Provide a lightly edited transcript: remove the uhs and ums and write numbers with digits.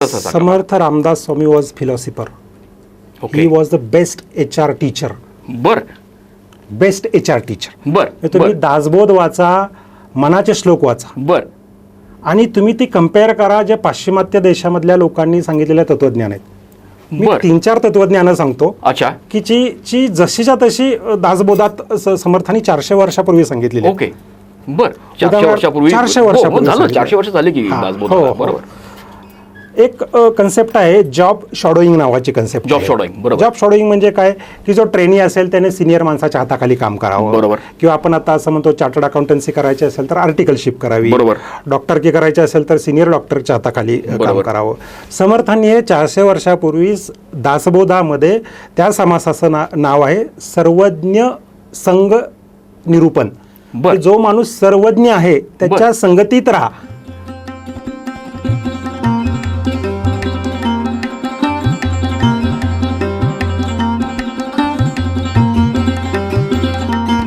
Samarth Ramdas Swami was philosopher. Okay. He was the best HR teacher. बर best HR teacher. बर तुम्ही दासबोध वाचा, मनाचे श्लोक वाचा बर आणि तुम्ही ती कम्पेअर करा जे पाश्चिमात्य देशामधल्या लोकांनी सांगितलेले तत्वज्ञान आहेत. मी बर 3-4 तत्वज्ञानं सांगतो अच्छा की जी जशीच्या तशी दासबोधात समर्थांनी 400 वर्षापूर्वी सांगितलेली. ओके बर 400 उदाहरण- वर्षापूर्वी 400 हो, हो, वर्षापूर्वी झालं सांगितलं. 400 वर्ष झाली की हा, दासबोधाला. हो, हो. बरोबर. एक कन्सेप्ट आहे जॉब शॅडोईंग नावाची कन्सेप्ट. Job shadowing, बरोबर. जॉब शॅडोईंग म्हणजे काय की जो ट्रेनी असेल त्याने सिनियर माणसाच्या हाताखाली काम करावं. बरोबर. किंवा आपण आता असं म्हणतो चार्टर्ड अकाउंटन्सी करायची असेल तर आर्टिकलशिप करावी. बरोबर. डॉक्टरकी करायची असेल तर सिनियर डॉक्टरच्या हाताखाली काम बरोबर. करावं. समर्थांनी हे 400 वर्षापूर्वी दासबोधामध्ये त्या समासाचं नाव आहे सर्वज्ञ संघ निरूपण. बर. की जो माणूस सर्वज्ञ आहे त्याच्या संगतीत राहा